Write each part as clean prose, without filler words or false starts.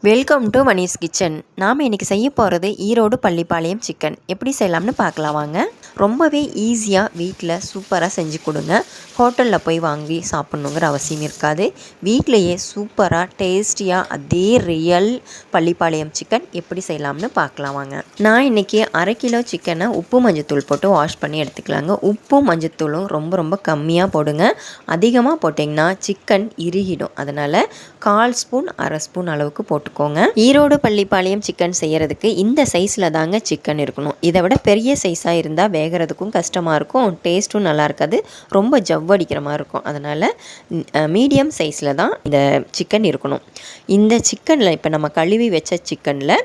Welcome to Mani's kitchen. நாம் இன்றைக்கி செய்ய போகிறது ஈரோடு பள்ளிப்பாளையம் சிக்கன். எப்படி செய்யலாம்னு பார்க்கலாம் வாங்க. ரொம்பவே ஈஸியாக வீட்டில் சூப்பராக செஞ்சு கொடுங்க. ஹோட்டலில் போய் வாங்கி சாப்பிட்ணுங்கிற அவசியம் இருக்காது. வீட்டிலையே சூப்பராக டேஸ்டியாக அதே ரியல் பள்ளிப்பாளையம் சிக்கன் எப்படி செய்யலாம்னு பார்க்கலாம் வாங்க. நான் இன்றைக்கி 1/2 கிலோ சிக்கனை உப்பு மஞ்சத்தூள் போட்டு வாஷ் பண்ணி எடுத்துக்கலாங்க. உப்பும் மஞ்சத்தூளும் ரொம்ப ரொம்ப கம்மியாக போடுங்க. அதிகமாக போட்டிங்கன்னா சிக்கன் இறுகிடும். அதனால் 1/4 ஸ்பூன் 1/2 ஸ்பூன் அளவுக்கு போட்டுக்கோங்க. ஈரோடு பள்ளிப்பாளையம் சிக்கன் செய்கிறதுக்கு இந்த சைஸில் தாங்க சிக்கன் இருக்கணும். இதை விட பெரிய சைஸாக இருந்தால் வேகிறதுக்கும் கஷ்டமாக இருக்கும், டேஸ்ட்டும் நல்லா இருக்காது, ரொம்ப ஜவ்வடிக்கிற மாதிரி இருக்கும். அதனால் மீடியம் சைஸில் தான் இந்த சிக்கன் இருக்கணும். இந்த சிக்கனில் இப்போ நம்ம கழுவி வச்ச சிக்கனில்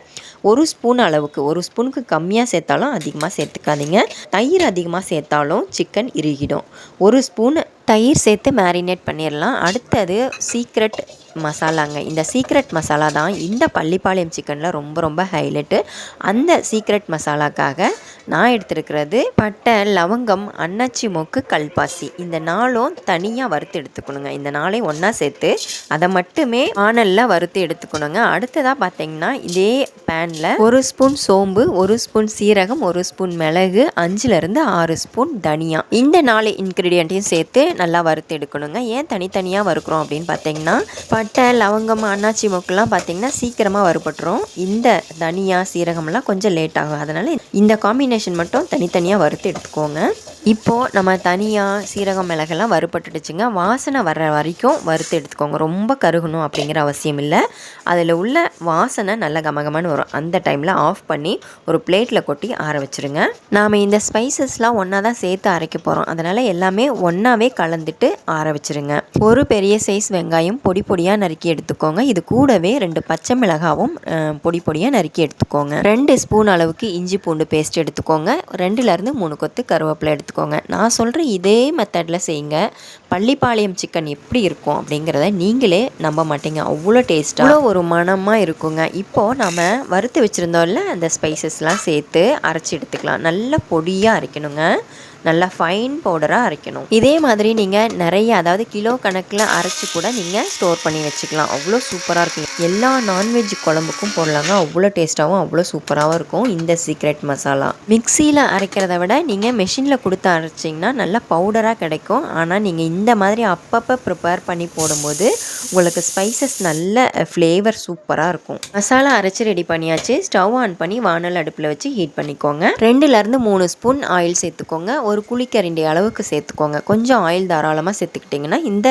1 ஸ்பூன் அளவுக்கு, 1 ஸ்பூனுக்கு கம்மியாக சேர்த்தாலும் அதிகமாக சேர்த்துக்காதீங்க. தயிர் அதிகமாக சேர்த்தாலும் சிக்கன் இறுகிடும். 1 ஸ்பூன் தயிர் சேர்த்து மேரினேட் பண்ணிடலாம். அடுத்தது சீக்ரெட் மசாலாங்க. இந்த சீக்ரெட் மசாலா தான் இந்த பள்ளிப்பாளையம் சிக்கனில் ரொம்ப ரொம்ப ஹைலைட்டு. அந்த சீக்ரெட் மசாலாக்காக நான் எடுத்துருக்கிறது பட்டை, லவங்கம், அன்னாச்சி மொக்கு, கல்பாசி. இந்த 4ம் தனியாக வறுத்து எடுத்துக்கணுங்க. இந்த 4ஐயும் ஒன்றா சேர்த்து அதை மட்டுமே வாணலில் வறுத்து எடுத்துக்கணுங்க. அடுத்ததாக பார்த்தீங்கன்னா இதே பேனில் 1 ஸ்பூன் சோம்பு, 1 ஸ்பூன் சீரகம், 1 ஸ்பூன் மிளகு, 5லேருந்து 6 ஸ்பூன் தனியா, இந்த 4 இன்க்ரீடியண்ட்டையும் சேர்த்து நல்லா வறுத்து எடுக்கணுங்க. ஏன் தனித்தனியாக வறுக்கிறோம் அப்படின்னு பார்த்தீங்கன்னா பட்டை, லவங்கம், அன்னாச்சி மொக்கெல்லாம் பார்த்தீங்கன்னா சீக்கிரமாக வறுபட்டுரும். இந்த தனியா, சீரகம்லாம் கொஞ்சம் லேட் ஆகும். அதனால் இந்த காம்பினேஷன் மட்டும் தனித்தனியாக வறுத்து எடுத்துக்கோங்க. இப்போது நம்ம தனியாக சீரகம், மிளகெல்லாம் வறுபட்டுடுச்சுங்க. வாசனை வர்ற வரைக்கும் வறுத்து எடுத்துக்கோங்க. ரொம்ப கருகணும் அப்படிங்கிற அவசியம் இல்லை. அதில் உள்ள வாசனை நல்ல கமகமான வரும். அந்த டைமில் ஆஃப் பண்ணி ஒரு பிளேட்டில் கொட்டி ஆற வச்சுருங்க. நாம் இந்த ஸ்பைசஸ்லாம் ஒன்றா தான் சேர்த்து அரைக்க போகிறோம். அதனால் எல்லாமே ஒன்றாவே கலந்துட்டு ஆற வச்சுருங்க. ஒரு பெரிய சைஸ் வெங்காயம் பொடி பொடியாக நறுக்கி எடுத்துக்கோங்க. இது கூடவே 2 பச்சை மிளகாவும் பொடி பொடியாக நறுக்கி எடுத்துக்கோங்க. 2 ஸ்பூன் அளவுக்கு இஞ்சி பூண்டு பேஸ்ட் எடுத்துக்கோங்க. 2லேருந்து 3 கொத்து கருவேப்பிலை எடுத்துக்கோங்க. நான் சொல்கிற இதே மெத்தடில் செய்யுங்க. பள்ளிப்பாளையம் சிக்கன் எப்படி இருக்கும் அப்படிங்கிறத நீங்களே நம்ப மாட்டீங்க. அவ்வளோ டேஸ்ட்டாக, அவ்வளோ ஒரு மணமாக இருக்குங்க. இப்போது நம்ம வறுத்து வச்சுருந்தோம்ல அந்த ஸ்பைசஸ்லாம் சேர்த்து அரைச்சி எடுத்துக்கலாம். நல்லா பொடியாக அரைக்கணுங்க. நல்லா ஃபைன் பவுடராக அரைக்கணும். இதே மாதிரி நீங்கள் நிறைய, அதாவது கிலோ கணக்கில் அரைச்சி கூட நீங்கள் ஸ்டோர் பண்ணி வச்சுக்கலாம். அவ்வளோ சூப்பராக இருக்கும். எல்லா நான்வெஜ் குழம்புக்கும் போடலாங்க. அவ்வளோ டேஸ்ட்டாகவும் அவ்வளோ சூப்பராகவும் இருக்கும் இந்த சீக்ரெட் மசாலா. மிக்சியில் அரைக்கிறத விட நீங்கள் மெஷினில் கொடுத்து அரைச்சிங்கன்னா நல்லா பவுடராக கிடைக்கும். ஆனால் நீங்கள் இந்த மாதிரி அப்பப்போ ப்ரிப்பேர் பண்ணி போடும்போது உங்களுக்கு ஸ்பைசஸ் நல்ல ஃப்ளேவர் சூப்பராக இருக்கும். மசாலா அரைச்சி ரெடி பண்ணியாச்சு. ஸ்டவ் ஆன் பண்ணி வானல் அடுப்பில் வச்சு ஹீட் பண்ணிக்கோங்க. 2லேருந்து 3 ஸ்பூன் ஆயில் சேர்த்துக்கோங்க. ஒரு குழிக்கரண்டி அளவுக்கு சேர்த்துக்கோங்க. கொஞ்சம் ஆயில் தாராளமாக சேர்த்துக்கிட்டிங்கன்னா இந்த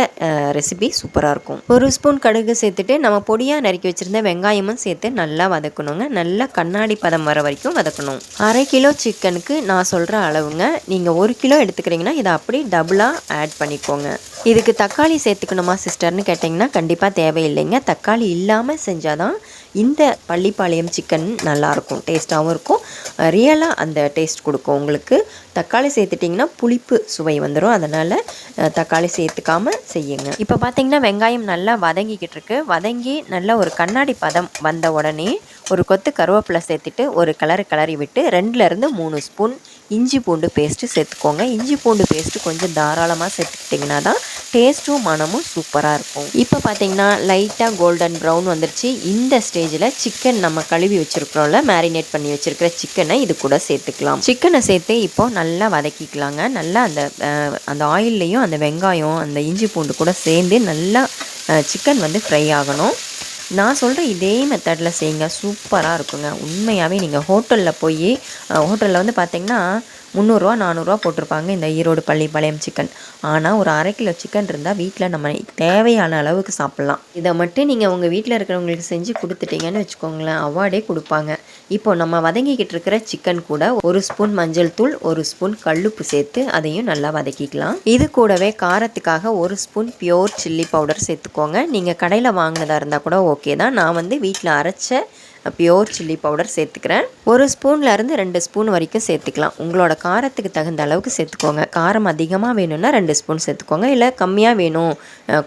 ரெசிபி சூப்பராக இருக்கும். 1 ஸ்பூன் கடுகு சேர்த்துட்டு நம்ம பொடியாக நறுக்கி வச்சுருந்த வெங்காயமும் சேர்த்து நல்லா வதக்கணுங்க. நல்லா கண்ணாடி பதம் வர வரைக்கும் வதக்கணும். 1/2 கிலோ சிக்கனுக்கு நான் சொல்கிற அளவுங்க. நீங்கள் 1 கிலோ எடுத்துக்கிறீங்கன்னா இதை அப்படி டபுளாக ஆட் பண்ணிக்கோங்க. இதுக்கு தக்காளி சேர்த்துக்கணுமா சிஸ்டர்னு கேட்டிங்கன்னா கண்டிப்பாக தேவையில்லைங்க. தக்காளி இல்லாமல் செஞ்சால் தான் இந்த பள்ளிப்பாளையம் சிக்கன் நல்லாயிருக்கும், டேஸ்ட்டாகவும் இருக்கும், ரியலாக அந்த டேஸ்ட் கொடுக்கும் உங்களுக்கு. தக்காளி சேர்த்துட்டிங்கன்னா புளிப்பு சுவை வந்துடும். அதனால் தக்காளி சேர்த்துக்காமல் செய்யுங்க. இப்போ பார்த்தீங்கன்னா வெங்காயம் நல்லா வதங்கிக்கிட்டு இருக்கு. வதங்கி நல்லா ஒரு கண்ணாடி பதம் வந்த உடனே ஒரு கொத்து கருவேப்பிலை சேர்த்துட்டு ஒரு கிளறி விட்டு 2லேருந்து 3 ஸ்பூன் இஞ்சி பூண்டு பேஸ்ட்டு சேர்த்துக்கோங்க. இஞ்சி பூண்டு பேஸ்ட்டு கொஞ்சம் தாராளமாக சேர்த்துக்கிட்டிங்கன்னா தான் டேஸ்ட்டும் மனமும் சூப்பராக இருக்கும். இப்போ பார்த்தீங்கன்னா லைட்டாக கோல்டன் ப்ரௌன் வந்துருச்சு. இந்த ஸ்டேஜில் சிக்கன் நம்ம கழுவி வச்சுருக்கிறோம்ல, மேரினேட் பண்ணி வச்சுருக்கிற சிக்கனை இது கூட சேர்த்துக்கலாம். சிக்கனை சேர்த்து இப்போது நல்லா வதக்கிக்கலாங்க. நல்லா அந்த ஆயில்லையும் அந்த வெங்காயம், அந்த இஞ்சி பூண்டு கூட சேர்ந்து நல்லா சிக்கன் வந்து ஃப்ரை ஆகணும். நான் சொல்கிற இதே மெத்தடில் செய்யுங்க, சூப்பராக இருக்குங்க. உண்மையாகவே நீங்கள் ஹோட்டலில் வந்து பார்த்தீங்கன்னா 300 400 போட்டிருப்பாங்க இந்த ஈரோடு பள்ளிப்பாளையம் சிக்கன். ஆனால் ஒரு 1/2 கிலோ சிக்கன் இருந்தால் வீட்டில் நம்ம தேவையான அளவுக்கு சாப்பிட்லாம். இதை மட்டும் நீங்கள் உங்கள் வீட்டில் இருக்கிறவங்களுக்கு செஞ்சு கொடுத்துட்டீங்கன்னு வச்சுக்கோங்களேன், அவார்டே கொடுப்பாங்க. இப்போ நம்ம வதங்கிக்கிட்டு இருக்கிற சிக்கன் கூட 1 ஸ்பூன் மஞ்சள் தூள், 1 ஸ்பூன் கல்லுப்பு சேர்த்து அதையும் நல்லா வதக்கிக்கலாம். இது கூடவே காரத்துக்காக 1 ஸ்பூன் பியோர் சில்லி பவுடர் சேர்த்துக்கோங்க. நீங்கள் கடையில் வாங்கினதாக இருந்தால் கூட ஓகே தான். நான் வந்து வீட்டில் அரைச்ச பியோர் சில்லி பவுடர் சேர்த்துக்கிறேன். 1 ஸ்பூன்லேருந்து 2 ஸ்பூன் வரைக்கும் சேர்த்துக்கலாம். உங்களோட காரத்துக்கு தகுந்த அளவுக்கு சேர்த்துக்கோங்க. காரம் அதிகமாக வேணும்னா 2 ஸ்பூன் சேர்த்துக்கோங்க. இல்லை கம்மியாக வேணும்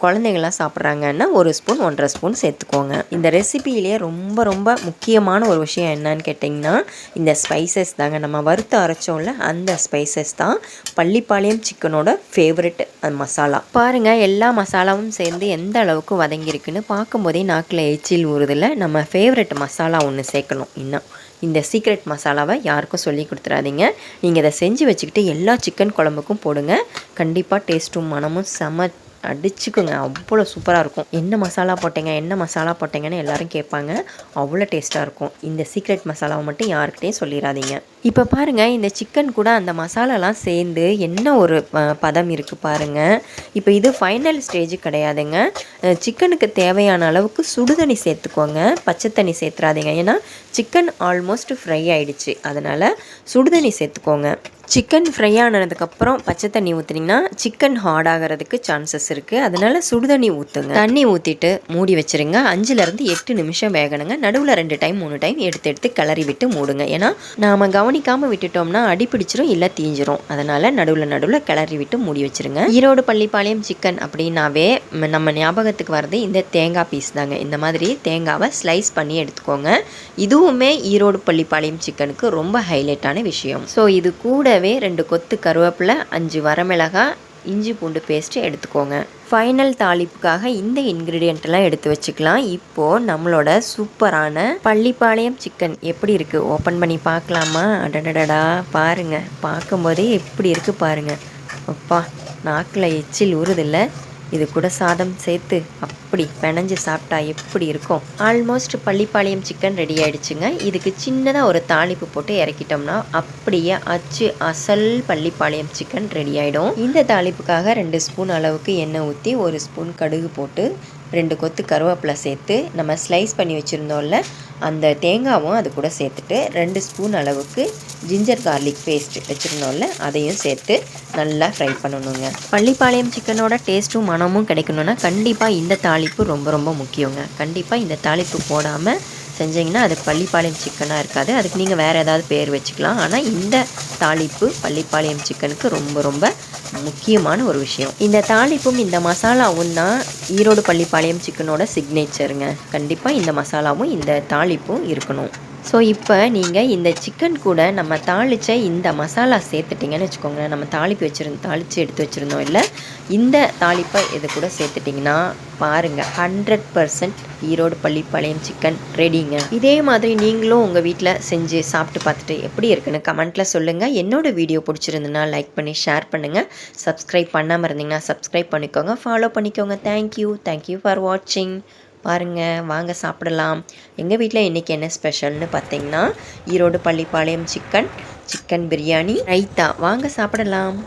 குழந்தைங்கள்லாம் சாப்பிட்றாங்கன்னா 1 ஸ்பூன் 1.5 ஸ்பூன் சேர்த்துக்கோங்க. இந்த ரெசிபியிலே ரொம்ப ரொம்ப முக்கியமான ஒரு விஷயம் என்னன்னு கேட்டிங்கன்னா இந்த ஸ்பைசஸ் தாங்க. நம்ம வறுத்து அரைச்சோம்ல அந்த ஸ்பைசஸ் தான் பள்ளிப்பாளையம் சிக்கனோட ஃபேவரெட் மசாலா. பாருங்கள் எல்லா மசாலாவும் சேர்ந்து எந்த அளவுக்கு வதங்கியிருக்குன்னு பார்க்கும்போதே நாக்கில் எச்சில் ஊறுதில்ல. நம்ம ஃபேவரெட் மசாலா ஒன்று சேர்க்கணும். இன்னும் இந்த சீக்ரெட் மசாலாவை யாருக்கும் சொல்லி கொடுத்துறாதீங்க. நீங்கள் இதை செஞ்சு வச்சுக்கிட்டு எல்லா சிக்கன் குழம்புக்கும் போடுங்க. கண்டிப்பாக டேஸ்ட்டும் மனமும் செம அடிச்சுக்குங்க. அவ்வளோ சூப்பராக இருக்கும். என்ன மசாலா போட்டீங்கன்னு எல்லோரும் கேட்பாங்க. அவ்வளோ டேஸ்ட்டாக இருக்கும். இந்த சீக்ரெட் மசாலாவை மட்டும் யாருக்கிட்டையும் சொல்லிடாதீங்க. இப்போ பாருங்கள் இந்த சிக்கன் கூட அந்த மசாலாலாம் சேர்ந்து என்ன ஒரு பதம் இருக்குது பாருங்கள். இப்போ இது ஃபைனல் ஸ்டேஜ் கிடையாதுங்க. சிக்கனுக்கு தேவையான அளவுக்கு சுடுதண்ணி சேர்த்துக்கோங்க. பச்சை தண்ணி சேர்த்துறாதீங்க. ஏன்னா சிக்கன் ஆல்மோஸ்ட் ஃப்ரை ஆகிடுச்சு. அதனால் சுடுதண்ணி சேர்த்துக்கோங்க. சிக்கன் ஃப்ரை ஆனதுக்கப்புறம் பச்சை தண்ணி ஊற்றுனீங்கன்னா சிக்கன் ஹார்ட் ஆகிறதுக்கு சான்சஸ் இருக்குது. அதனால் சுடுதண்ணி ஊற்றுங்க. தண்ணி ஊற்றிட்டு மூடி வச்சுருங்க. 5லேருந்து 8 நிமிஷம் வேகணுங்க. நடுவில் 2 டைம் 3 டைம் எடுத்து கிளறி விட்டு மூடுங்க. ஏன்னா நாம் கவனிக்காமல் விட்டுட்டோம்னா அடி பிடிச்சிரும் இல்லை தீஞ்சிரும். அதனால் நடுவில் கிளறி விட்டு மூடி வச்சுருங்க. ஈரோடு பள்ளிப்பாளையம் சிக்கன் அப்படின்னாவே நம்ம ஞாபகத்துக்கு வர்றது இந்த தேங்காய் பீஸ் தாங்க. இந்த மாதிரி தேங்காவை ஸ்லைஸ் பண்ணி எடுத்துக்கோங்க. இதுவுமே ஈரோடு பள்ளிப்பாளையம் சிக்கனுக்கு ரொம்ப ஹைலைட்டான விஷயம். ஸோ இது கூட 2 கொத்து கருவேப்பிலை, 5 வரமிளகாய், இஞ்சி பூண்டு பேஸ்ட்டு எடுத்துக்கோங்க. ஃபைனல் தாளிப்புக்காக இந்த இன்க்ரீடியண்ட்லாம் எடுத்து வச்சுக்கலாம். இப்போது நம்மளோட சூப்பரான பள்ளிப்பாளையம் சிக்கன் எப்படி இருக்குது ஓப்பன் பண்ணி பார்க்கலாமா? அடடடா பாருங்கள், பார்க்கும்போதே எப்படி இருக்குது பாருங்கள். அப்பா நாக்கில் எச்சில் ஊறுதில்லை. இது கூட சாதம் சேர்த்து அப்படி பிணைஞ்சு சாப்பிட்டா எப்படி இருக்கும். ஆல்மோஸ்ட் பள்ளிப்பாளையம் சிக்கன் ரெடி ஆகிடுச்சுங்க. இதுக்கு சின்னதாக ஒரு தாளிப்பு போட்டு இறக்கிட்டோம்னா அப்படியே அசல் பள்ளிப்பாளையம் சிக்கன் ரெடி ஆகிடும். இந்த தாளிப்புக்காக 2 ஸ்பூன் அளவுக்கு எண்ணெய் ஊற்றி 1 ஸ்பூன் கடுகு போட்டு 2 கொத்து கருவேப்பிலை சேர்த்து நம்ம ஸ்லைஸ் பண்ணி வச்சுருந்தோம்ல அந்த தேங்காவும் அது கூட சேர்த்துட்டு 2 ஸ்பூன் அளவுக்கு ஜிஞ்சர் கார்லிக் பேஸ்ட் வச்சுருந்தோம்ல அதையும் சேர்த்து நல்லா ஃப்ரை பண்ணணுங்க. பள்ளிப்பாளையம் சிக்கனோட டேஸ்ட்டும் மனமும் கிடைக்கணுன்னா கண்டிப்பாக இந்த தாளிப்பு ரொம்ப ரொம்ப முக்கியங்க. கண்டிப்பாக இந்த தாளிப்பு போடாமல் செஞ்சிங்கன்னா அது பள்ளிப்பாளையம் சிக்கனாக இருக்காது. அதுக்கு நீங்கள் வேறு ஏதாவது பேர் வச்சுக்கலாம். ஆனால் இந்த தாளிப்பு பள்ளிப்பாளையம் சிக்கனுக்கு ரொம்ப ரொம்ப முக்கியமான ஒரு விஷயம். இந்த தாளிப்பும் இந்த மசாலாவும் தான் ஈரோடு பள்ளிப்பாளையம் சிக்கனோட சிக்னேச்சருங்க. கண்டிப்பாக இந்த மசாலாவும் இந்த தாளிப்பும் இருக்கணும். ஸோ இப்போ நீங்கள் இந்த சிக்கன் கூட நம்ம தாளித்த இந்த மசாலா சேர்த்துட்டிங்கன்னு வச்சுக்கோங்க. நம்ம தாளித்து எடுத்து வச்சுருந்தோம் இல்லை, இந்த தாளிப்பை இது கூட சேர்த்துட்டிங்கன்னா பாருங்கள் 100% ஈரோடு பள்ளிப்பாளையம் சிக்கன் ரெடிங்க. இதே மாதிரி நீங்களும் உங்கள் வீட்டில் செஞ்சு சாப்பிட்டு பார்த்துட்டு எப்படி இருக்குன்னு கமெண்ட்டில் சொல்லுங்கள். என்னோடய வீடியோ பிடிச்சிருந்துன்னா லைக் பண்ணி ஷேர் பண்ணுங்கள். சப்ஸ்கிரைப் பண்ணாமல் இருந்தீங்கன்னா சப்ஸ்கிரைப் பண்ணிக்கோங்க, ஃபாலோ பண்ணிக்கோங்க. தேங்க்யூ ஃபார் வாட்சிங். பாருங்கள், வாங்க சாப்பிடலாம். எங்கள் வீட்டில் இன்றைக்கி என்ன ஸ்பெஷல்னு பார்த்தீங்கன்னா ஈரோடு பள்ளிப்பாளையம் சிக்கன் பிரியாணி, ரைத்தா. வாங்க சாப்பிடலாம்.